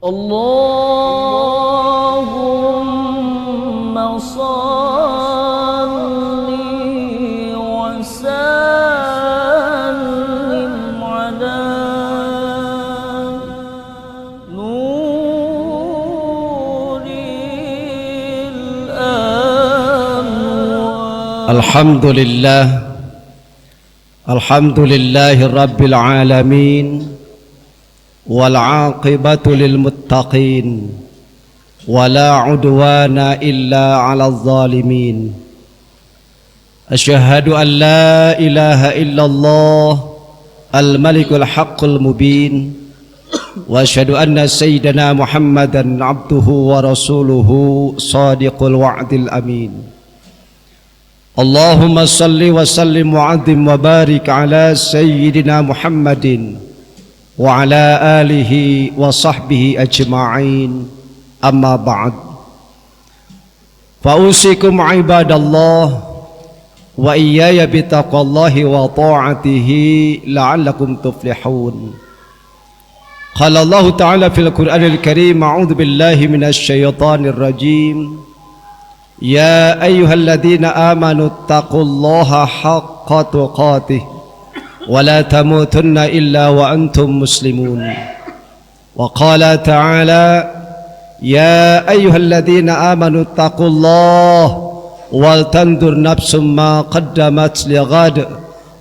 Allahumma salli wa sallim ala nuril anwar. Alhamdulillahi rabbil alamin, wal aqibatu lil muttaqin, wala udwana illa 'alal zalimin. Asyhadu an la ilaha illallah al malikul haqqul mubin, wa asyhadu anna sayyidana Muhammadan abduhu wa rasuluhu shadiqul wa'dil amin. Allahumma salli wa sallim wa azim wa barik ala sayyidina Muhammadin wa ala alihi wa sahbihi ajma'in, amma ba'd. Fa'usikum ibadallah wa iyaya bitaqwallahi wa ta'atihi la'allakum tuflihun. Qala Allah ta'ala fil Qur'anil Karim, a'udzu billahi minasy syaithanir rajim. Ya ayyuhalladzina amanu taqullaha haqqa tuqatih wa la tamutunna illa wa antum muslimun. Wa qala ta'ala ya ayyuhalladzina amanu taqullaha wal tandur nafsum ma qaddamat lighad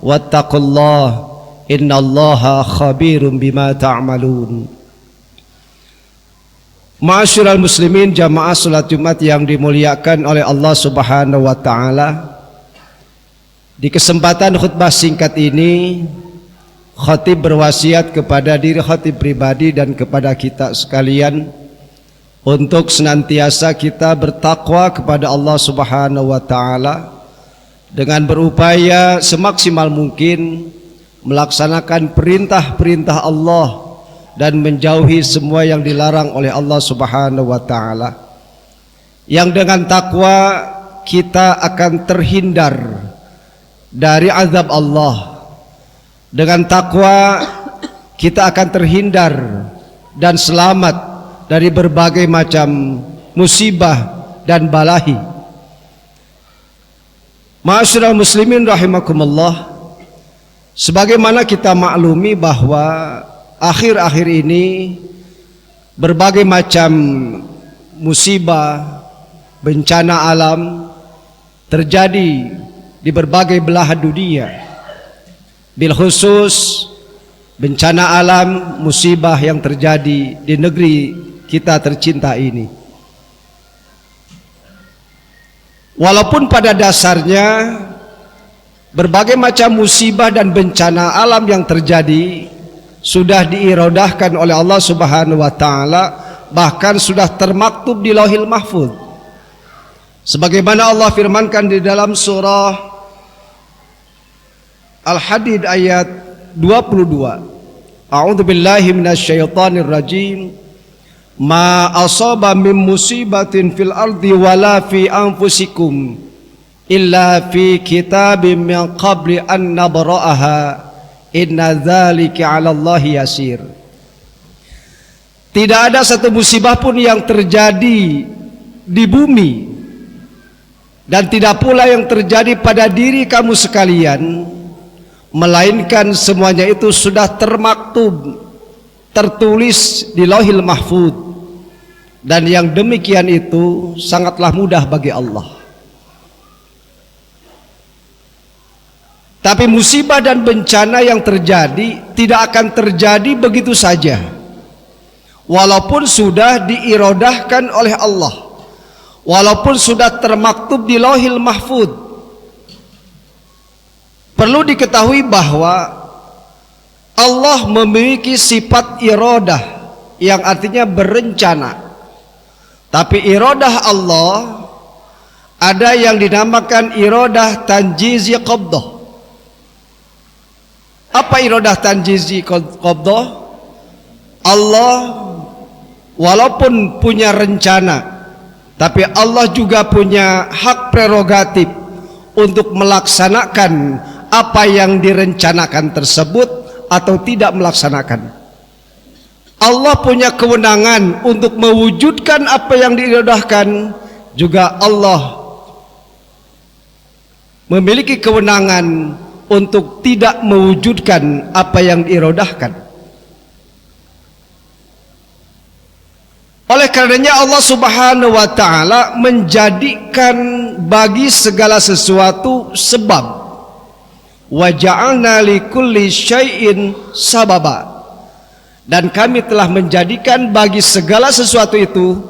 wattaqullaha innallaha khabirum bima ta'malun. Ma'asyiral muslimin, jamaah salat Jumat yang dimuliakan oleh Allah Subhanahu wa taala. Di kesempatan khutbah singkat ini, khatib berwasiat kepada diri khatib pribadi dan kepada kita sekalian untuk senantiasa kita bertakwa kepada Allah Subhanahu wa taala dengan berupaya semaksimal mungkin melaksanakan perintah-perintah Allah dan menjauhi semua yang dilarang oleh Allah Subhanahu wa taala. Yang dengan takwa kita akan terhindar dari azab Allah. Dengan takwa kita akan terhindar dan selamat dari berbagai macam musibah dan balahi. Ma'asyiral muslimin rahimakumullah, sebagaimana kita maklumi bahwa akhir-akhir ini berbagai macam musibah, bencana alam terjadi di berbagai belahan dunia. Bil khusus bencana alam, musibah yang terjadi di negeri kita tercinta ini. Walaupun pada dasarnya berbagai macam musibah dan bencana alam yang terjadi sudah diirodahkan oleh Allah Subhanahu wa taala, bahkan sudah termaktub di Lauhil Mahfuz. Sebagaimana Allah firmankan di dalam surah Al-Hadid ayat 22. A'udzu billahi minasyaitonir rajim. Ma asaba min musibatin fil ardi wala fi anfusikum illa fi kitabim min qabli an nabra'aha. Inna dzalika 'ala Allahi yasir. Tidak ada satu musibah pun yang terjadi di bumi, dan tidak pula yang terjadi pada diri kamu sekalian, melainkan semuanya itu sudah termaktub, tertulis di Lauhil Mahfuz, dan yang demikian itu sangatlah mudah bagi Allah. Tapi musibah dan bencana yang terjadi tidak akan terjadi begitu saja, walaupun sudah diirodahkan oleh Allah, walaupun sudah termaktub di Lauhil Mahfuz. Perlu diketahui bahwa Allah memiliki sifat iradah yang artinya berencana. Tapi iradah Allah ada yang dinamakan iradah tanjizi qabdah. Apa iradah tanjizi qabdah? Allah walaupun punya rencana, tapi Allah juga punya hak prerogatif untuk melaksanakan apa yang direncanakan tersebut atau tidak melaksanakan. Allah punya kewenangan untuk mewujudkan apa yang diiradahkan, juga Allah memiliki kewenangan untuk tidak mewujudkan apa yang diiradahkan. Oleh karenanya Allah Subhanahu wa taala menjadikan bagi segala sesuatu sebab. Wa ja'alna likulli syai'in sababa. Dan kami telah menjadikan bagi segala sesuatu itu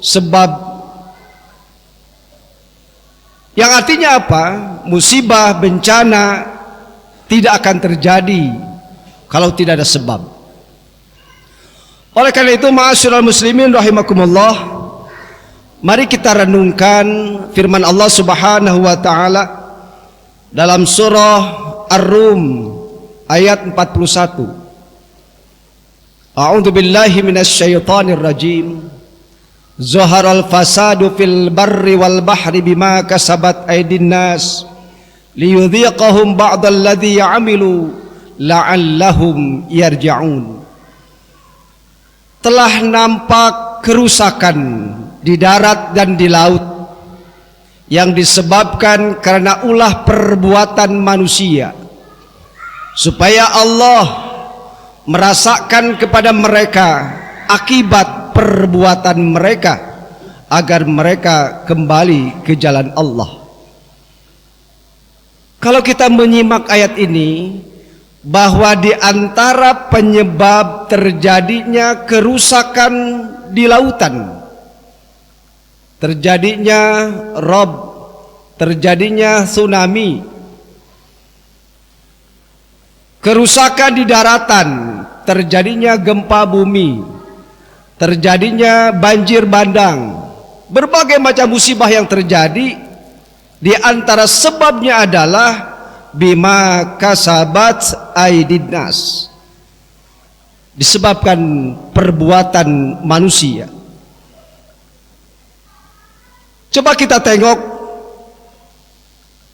sebab. Yang artinya apa? Musibah, bencana tidak akan terjadi kalau tidak ada sebab. Oleh karena itu, ma'asyiral muslimin rahimakumullah, mari kita renungkan firman Allah Subhanahu wa taala dalam surah Ar-Rum ayat 41. A'udzu billahi minasy syaithanir rajim. Zaharal fasadu fil barri wal bahri bima kasabat aydin nas liyudhiqahum ba'dal ladzi 'amilu la'allahum yarji'un. Telah nampak kerusakan di darat dan di laut yang disebabkan karena ulah perbuatan manusia, supaya Allah merasakan kepada mereka akibat perbuatan mereka, agar mereka kembali ke jalan Allah. Kalau kita menyimak ayat ini, bahwa di antara penyebab terjadinya kerusakan di lautan, terjadinya rob, terjadinya tsunami, kerusakan di daratan, terjadinya gempa bumi, terjadinya banjir bandang, berbagai macam musibah yang terjadi, di antara sebabnya adalah bima kasabat aydin nas, disebabkan perbuatan manusia. Coba kita tengok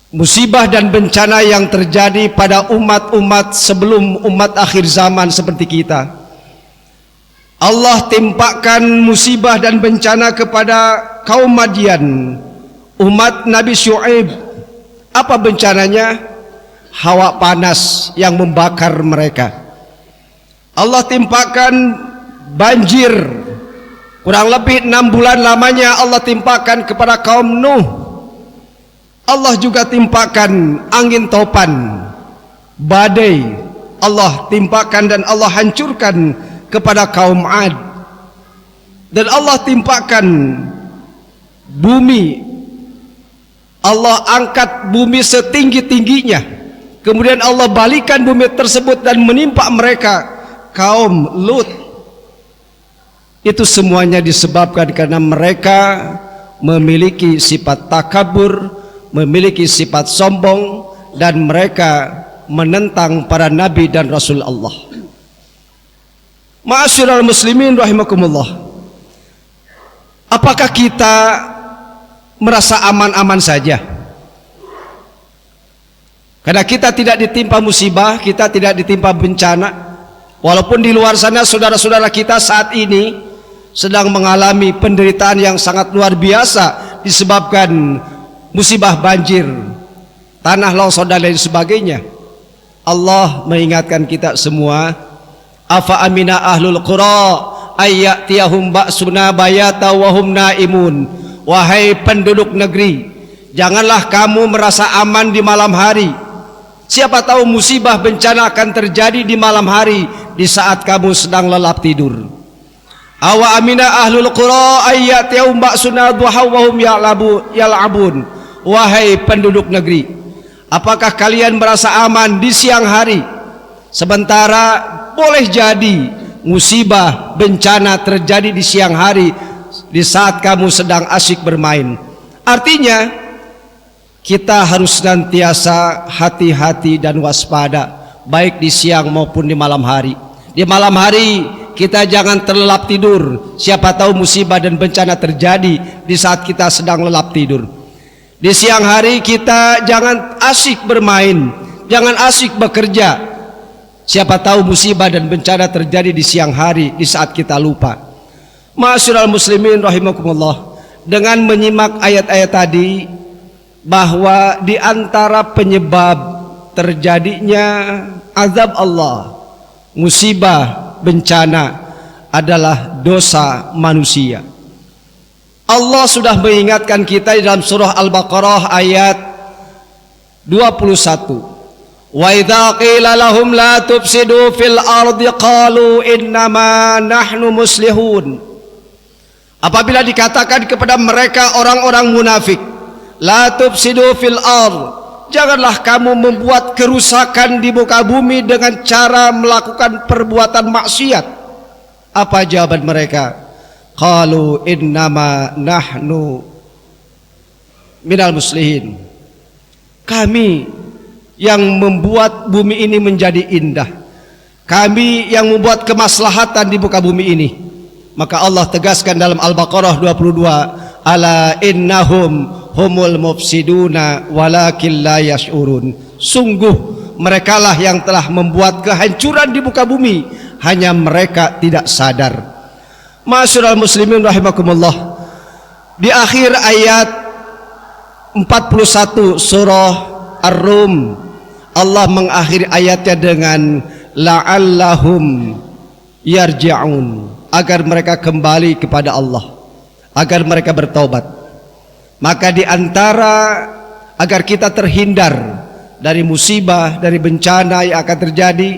musibah dan bencana yang terjadi pada umat-umat sebelum umat akhir zaman seperti kita. Allah timpakan musibah dan bencana kepada kaum Madian, umat Nabi Syuaib. Apa bencananya? Hawa panas yang membakar mereka. Allah timpakan banjir, kurang lebih 6 bulan lamanya Allah timpakan kepada kaum Nuh. Allah juga timpakan angin topan, badai, Allah timpakan dan Allah hancurkan kepada kaum Ad. Dan Allah timpakan bumi, Allah angkat bumi setinggi-tingginya. Kemudian Allah balikan bumi tersebut dan menimpa mereka kaum Lut. Itu semuanya disebabkan karena mereka memiliki sifat takabur, memiliki sifat sombong, dan mereka menentang para nabi dan rasul Allah. Ma'asyiral muslimin rahimakumullah, apakah kita merasa aman-aman saja? Karena kita tidak ditimpa musibah, kita tidak ditimpa bencana. Walaupun di luar sana saudara-saudara kita saat ini sedang mengalami penderitaan yang sangat luar biasa disebabkan musibah banjir, tanah longsor dan lain sebagainya. Allah mengingatkan kita semua, afa amina ahlul qura ayyatiyahum ba'suna bayata wa hum naimun. Wahai penduduk negeri, janganlah kamu merasa aman di malam hari. Siapa tahu musibah bencana akan terjadi di malam hari, di saat kamu sedang lelap tidur. Awa amina ahlul qura ayyatiyahum ba'suna duha wa hum yal'abun. Wahai penduduk negeri, apakah kalian merasa aman di siang hari, sementara boleh jadi musibah bencana terjadi di siang hari, di saat kamu sedang asyik bermain? Artinya kita harus senantiasa hati-hati dan waspada, baik di siang maupun di malam hari. Di malam hari kita jangan terlelap tidur. Siapa tahu musibah dan bencana terjadi di saat kita sedang lelap tidur. Di siang hari kita jangan asyik bermain, jangan asyik bekerja. Siapa tahu musibah dan bencana terjadi di siang hari di saat kita lupa. Ma'asyiral muslimin rahimakumullah, dengan menyimak ayat-ayat tadi bahwa di antara penyebab terjadinya azab Allah, musibah, bencana adalah dosa manusia. Allah sudah mengingatkan kita di dalam surah Al-Baqarah ayat 21. Wa idza qila lahum la tufsidu fil ardi qalu innama nahnu muslihun. Apabila dikatakan kepada mereka orang-orang munafik, la tufsidu fil ard, janganlah kamu membuat kerusakan di muka bumi dengan cara melakukan perbuatan maksiat. Apa jawaban mereka? Qalu innama nahnu minal muslihin. Kami yang membuat bumi ini menjadi indah, kami yang membuat kemaslahatan di muka bumi ini. Maka Allah tegaskan dalam Al-Baqarah 22, ala innahum humul mufsiduna walakin la yash'urun. Sungguh merekalah yang telah membuat kehancuran di muka bumi, hanya mereka tidak sadar. Ma'asyiral muslimin rahimakumullah, di akhir ayat 41 surah Ar-Rum, Allah mengakhiri ayatnya dengan la'allahum yarji'un, agar mereka kembali kepada Allah, agar mereka bertaubat. Maka di antara agar kita terhindar dari musibah, dari bencana yang akan terjadi,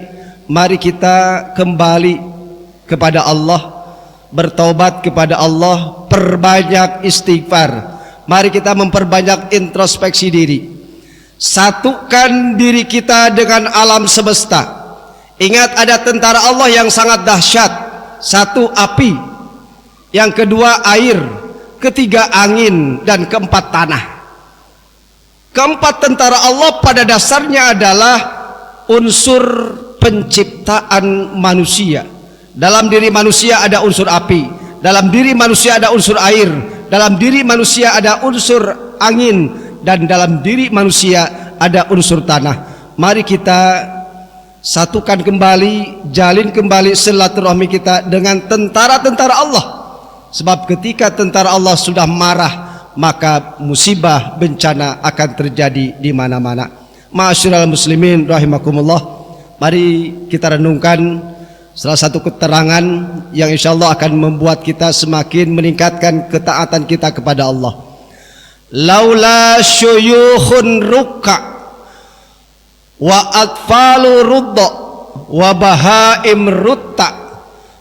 mari kita kembali kepada Allah, bertaubat kepada Allah, perbanyak istighfar. Mari kita memperbanyak introspeksi diri. Satukan diri kita dengan alam semesta. Ingat, ada tentara Allah yang sangat dahsyat. Satu, api. Yang kedua, air. Ketiga, angin. Dan keempat, tanah. Keempat tentara Allah pada dasarnya adalah unsur penciptaan manusia. Dalam diri manusia ada unsur api, dalam diri manusia ada unsur air, dalam diri manusia ada unsur angin, dan dalam diri manusia ada unsur tanah. Mari kita satukan kembali, jalin kembali silaturahmi kita dengan tentara-tentara Allah. Sebab ketika tentara Allah sudah marah, maka musibah, bencana akan terjadi di mana-mana. Ma'asyiral muslimin rahimakumullah, mari kita renungkan salah satu keterangan yang insyaallah akan membuat kita semakin meningkatkan ketaatan kita kepada Allah. Laula syuyukhun rukka wa atfalu rudda wa bahaim rutta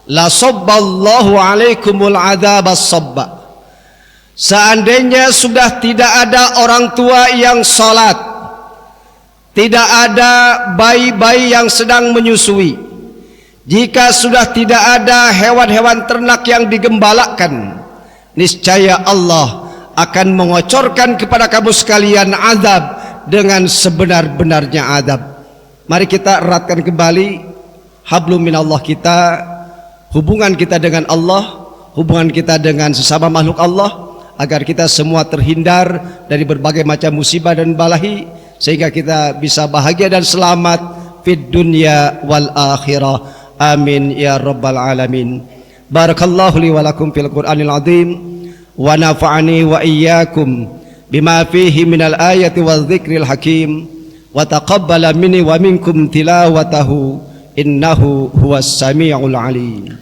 la sabballahu alaikumul adzabas sabba. Seandainya sudah tidak ada orang tua yang salat, tidak ada bayi-bayi yang sedang menyusui, jika sudah tidak ada hewan-hewan ternak yang digembalakan, niscaya Allah akan mengocorkan kepada kamu sekalian azab dengan sebenar-benarnya azab. Mari kita eratkan kembali hablum minallah kita, hubungan kita dengan Allah, hubungan kita dengan sesama makhluk Allah, agar kita semua terhindar dari berbagai macam musibah dan balahi, sehingga kita bisa bahagia dan selamat fid dunya wal akhirah. Amin ya rabbal alamin. Barakallahu li wa lakum fil Qur'anil azim wa nafa'ani wa iyyakum bima fihi minal ayati wal dzikril hakim wa taqabbala minni wa minkum tilawatahu innahu huwas samiul alim.